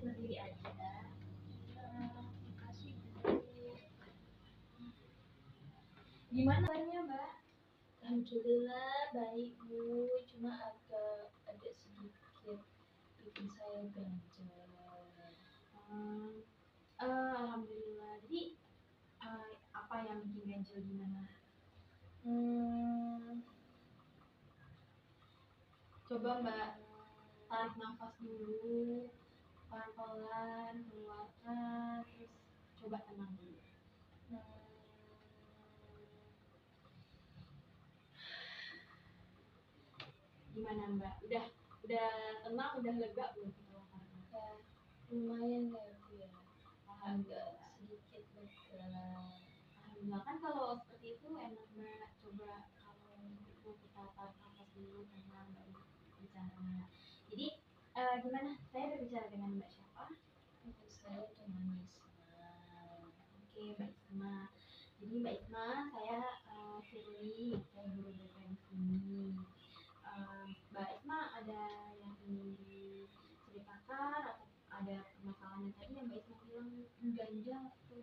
berdiri aja. Makasih. Gimana kabarnya, Mbak? Alhamdulillah baik Bu, cuma agak ada sedikit bikin saya ganjel. Hmm, Alhamdulillah. Jadi apa yang bikin ganjel gimana? Hmm, Coba Mbak tarik nafas dulu, pelan-pelan keluarkan, terus coba tenang dulu. Gimana Mbak? Udah tenang, udah lega belum keluarkannya? ya lumayan ya Bu ya, agak Alhamdulillah. sedikit lega. Alhamdulillah, kan kalau seperti itu enak Mbak. Coba kalau itu kita tarik nafas dulu, tenang, baru bicara. Jadi gimana? Saya berbicara dengan Mbak siapa? Saya dengan Isma. Oke, Mbak Isma. Jadi Mbak Isma, saya Firly, saya guru BK di sini. Mbak Isma ada yang ingin diceritakan atau ada permasalahan yang tadi yang Mbak Isma bilang ganjal itu?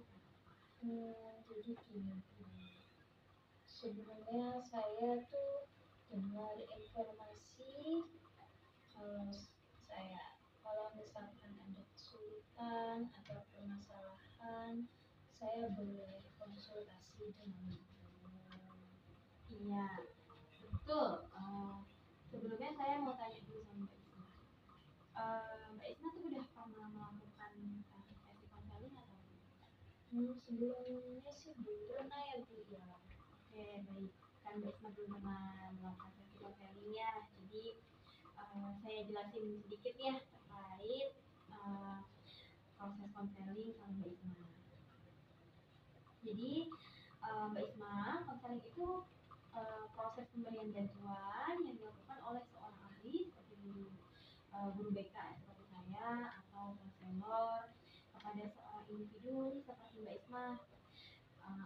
Jadi gini Bu, sebelumnya saya tuh dengar informasi kalau kalau misalkan ada kesulitan atau permasalahan, saya boleh konsultasi dengan ibu. Iya, betul. Sebelumnya saya mau tanya dulu sama Mbak Isma. Mbak Isma tuh udah pernah melakukan sesi konseling atau belum? Sebelumnya sih belum pernah ya Bu ya. Oke, baik. Kan Mbak Isma belum pernah melakukan sesi konseling ya. Jadi saya jelasin sedikit ya terkait proses konseling sama Mbak Isma. Jadi Mbak Isma, konseling itu proses pemberian bantuan yang dilakukan oleh seorang ahli seperti guru BK seperti saya atau konselor kepada seorang individu seperti Mbak Isma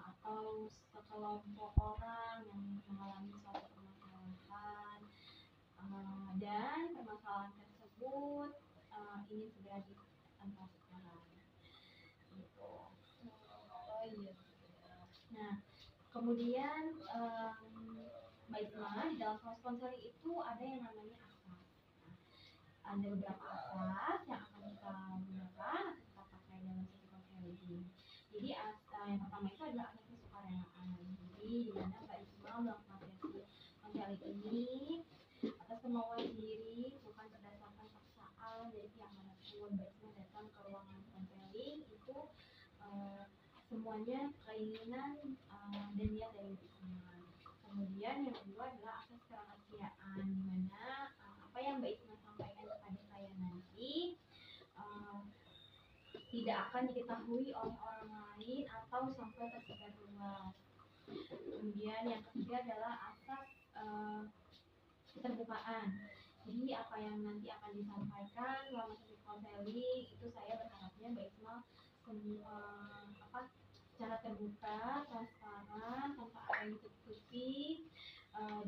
atau sekelompok orang yang mengalami suatu permasalahan dan permasalahan tersebut ingin segera dituntaskan gitu. Oh iya Bu ya. Nah, kemudian Mbak Isma, di dalam proses konseling itu ada yang namanya asas. Ada beberapa asas yang akan kita gunakan atau kita pakai dalam sesi konseling. Jadi yang pertama itu adalah asas kesukarelaan. Jadi di mana Mbak Isma melakukan sesi konseling ini atas kemauan sendiri, bukan berdasarkan paksaan dari pihak manapun. Mbak Isma datang ke ruangan konseling itu semuanya keinginan dan niat dari Mbak Isma. Kemudian yang kedua adalah asas kerahasiaan, di mana apa yang Mbak Isma sampaikan kepada saya nanti tidak akan diketahui oleh orang lain atau sampai tersebar luas. Kemudian yang ketiga adalah asas keterbukaan. Jadi apa yang nanti akan disampaikan selama sesi konseling itu saya berharapnya Mbak Isma semua secara terbuka, transparan, tanpa ada yang ditutupi,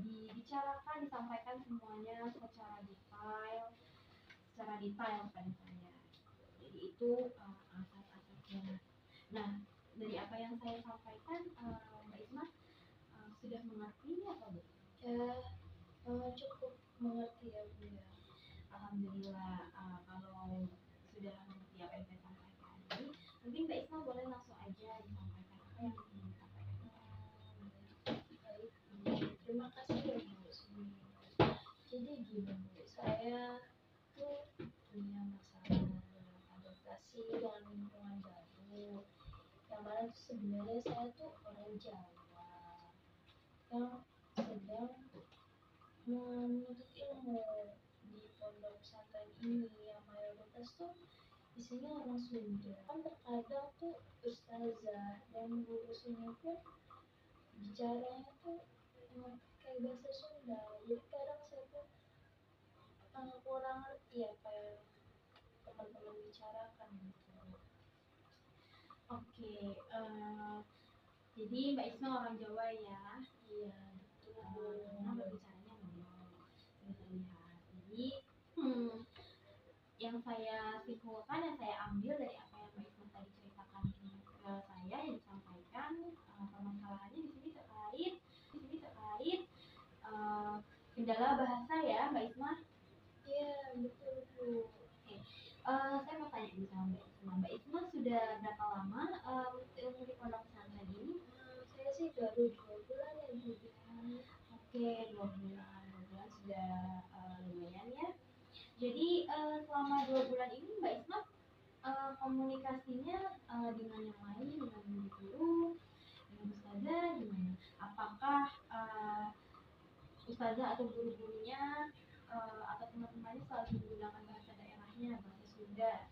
dibicarakan, disampaikan semuanya secara detail kepada saya. Jadi itu asas-asasnya. Nah, dari apa yang saya sampaikan, Mbak Isma sudah mengerti atau belum? Ya, cukup mengerti ya Bu ya. Alhamdulillah, kalau sudah mengerti apa yang saya sampaikan. Jadi mungkin Mbak Isma boleh langsung aja disampaikan apa yang ingin disampaikan. Baik Bu, terima kasih ya Bu sebelumnya. Jadi gini Bu, saya tuh punya masalah dalam adaptasi dengan lingkungan baru. Yang mana tuh sebenarnya saya tuh orang Jawa yang sedang menuntut ilmu di pondok pesantren ini, yang mayoritas tuh isinya orang Sunda. Kan terkadang tuh ustazah dan guru sini pun bicaranya tuh pakai bahasa Sunda. Jadi kadang saya tuh kurang ngerti apa yang teman-teman bicarakan gitu. Oke, jadi Mbak Isma orang Jawa ya? Iya betul Bu. Karena berbicaranya ngomong sudah terlihat. Jadi yang saya saya simpulkan, yang saya ambil dari apa yang Mbak Isma tadi ceritakan ke saya, yang disampaikan, permasalahannya di sini terkait kendala bahasa ya Mbak Isma. Iya, betul Bu. Oke. Saya mau tanya nih sama Mbak Isma. Mbak Isma sudah berapa lama ilmu di pondok pesantren ini? Saya sih baru 2 bulan ya Bu. Oke, 2 bulan. 2 bulan sudah lumayan ya. Jadi selama 2 bulan ini Mbak Isma komunikasinya dengan yang lain, dengan guru, dengan ustazah gimana? Apakah ustazah atau guru-gurunya atau teman-temannya selalu menggunakan bahasa daerahnya, bahasa Sunda?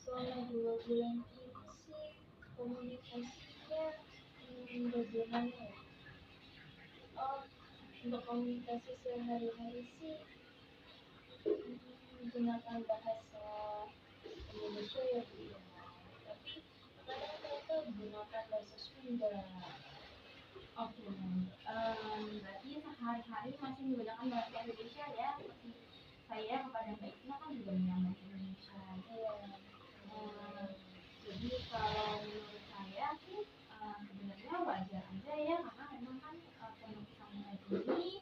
Selama 2 bulan ini sih komunikasinya bagaimana ya? Untuk komunikasi sehari-hari sih menggunakan bahasa Indonesia ya Bu ya. Tapi kadang mereka menggunakan bahasa Sunda. Oke, berarti sehari-hari masih menggunakan bahasa Indonesia ya, seperti saya kepada Mbak Isma kan juga menggunakan bahasa Indonesia. Iya. Jadi kalau menurut saya sih sebenarnya wajar aja ya, karena memang kan pondok pesantren ini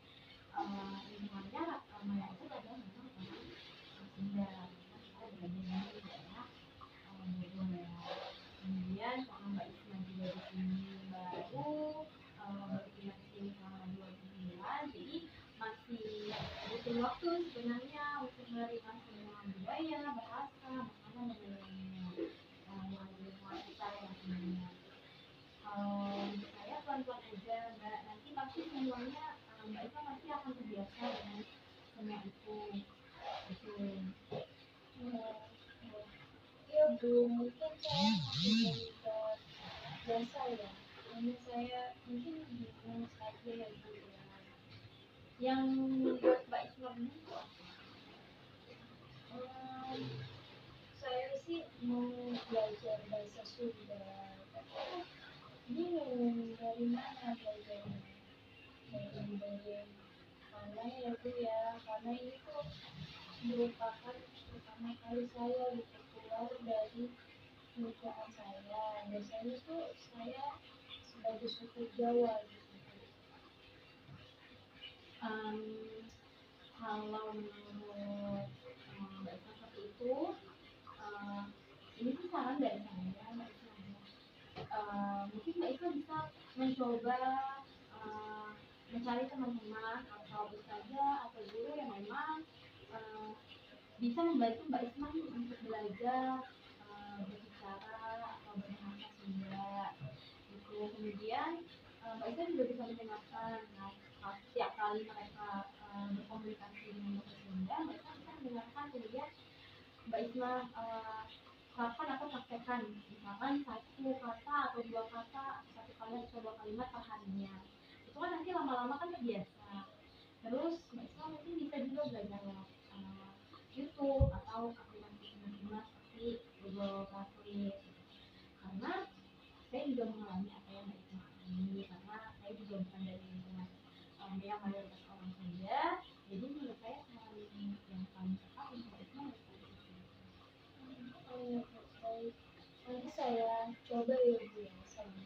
lingkungannya mayoritas adalah memang orang Sunda, kita berada di daerah Bogor ya. Kemudian karena Mbak Isma juga di sini baru pindah ke sini selama 2 bulan, jadi masih butuh waktu sebenarnya untuk menerima semua budaya, bahasa, makanan dan lain-lainnya yang di lingkungan kita yang sebenarnya. Untuk saya pelan-pelan aja Mbak, nanti pasti semuanya Mbak Isma pasti akan terbiasa dengan semua itu. Gitu. Ya belum, mungkin saya masih biasa ya. Karena saya mungkin bingung saja ya Bu ya. Yang membuat Mbak Isma bingung itu apa? Saya sih mau belajar bahasa Sunda, tapi bingung dari mana belajarnya, dari mana ya Bu ya, karena ini tuh merupakan pertama kali saya gitu keluar dari lingkungan saya. Biasanya tuh saya sebagai suku Jawa gitu. Kalau menurut Mbak Isma seperti itu, ini sih saran dari saya Mbak Isma. Mungkin Mbak Isma bisa mencoba mencari teman-teman atau ustazah atau guru yang memang bisa membantu Mbak Isma untuk belajar berbicara atau berbahasa Sunda gitu. Kemudian Mbak Isma juga bisa mendengarkan setiap kali mereka berkomunikasi dengan bahasa Sunda, Mbak Isma bisa mendengarkan, kemudian Mbak Isma terapkan atau praktekkan, misalkan 1 kata atau 2 kata, 1 kalimat atau 2 kalimat per harinya. Itu kan nanti lama-lama kan terbiasa. Terus Mbak Isma mungkin bisa juga belajar lewat YouTube atau aplikasi penerjemah seperti Google Translate. Karena saya juga mengalami apa yang Mbak Isma alami, karena saya juga bukan dari lingkungan yang mayoritas orang Sunda. Jadi menurut saya saran yang paling tepat untuk Mbak Isma seperti itu. Baik. Nanti saya coba ya Bu ya, saran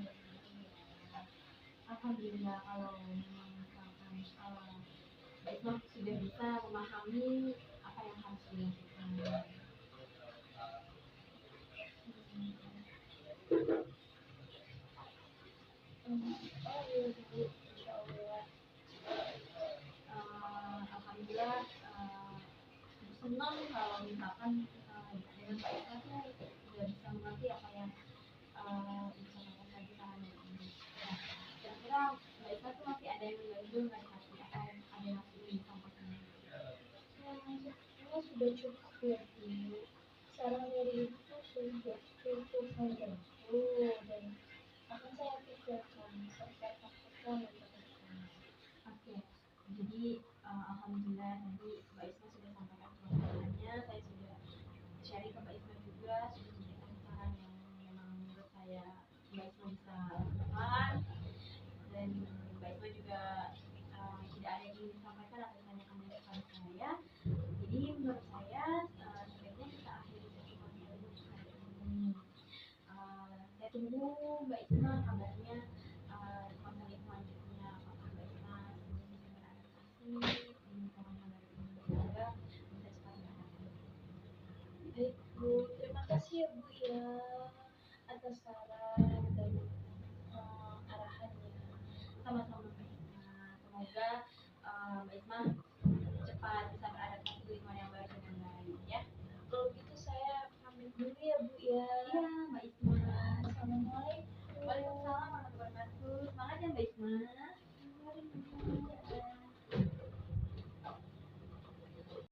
dari Bu ya. Alhamdulillah kalau memang misalkan Mbak Isma sudah bisa memahami apa yang harus dilakukan. Oh iya Bu, insya Allah. Alhamdulillah senang kalau misalkan dengan Mbak Isma tuh sudah bisa mengerti apa yang disampaikan tadi saran ini. Nah, kira-kira Mbak Isma tuh masih ada yang mengganggu nggak di hati atau ada yang masih ingin disampaikan? Sebenarnya sudah cukup ya Bu. Saran dari Ibu tuh sudah cukup membantu dan akan saya pikirkan serta praktekkan untuk depannya. Oke, jadi alhamdulillah tadi Mbak Isma sudah sampaikan permasalahannya, saya sudah sharing ke Mbak Isma juga, sudah memberikan saran yang memang menurut saya Mbak Isma bisa lakukan, dan Mbak Isma juga tidak ada yang ingin disampaikan atau ditanyakan kepada saya. tunggu Mbak Isma kabarnya di konten selanjutnya, apakah Mbak Isma bisa beradaptasi di lingkungan yang baru ini, semoga bisa cepat beradaptasi. Baik Bu, terima kasih ya Bu ya atas saran dan arahannya. Sama-sama Mbak Isma, semoga Mbak Isma cepat bisa beradaptasi di lingkungan yang baru dengan baik ya. Kalau gitu saya pamit dulu ya Bu ya. Iya Mbak Isma. Assalamualaikum. Waalaikumsalam warahmatullahi wabarakatuh. Semangat ya Mbak Isma.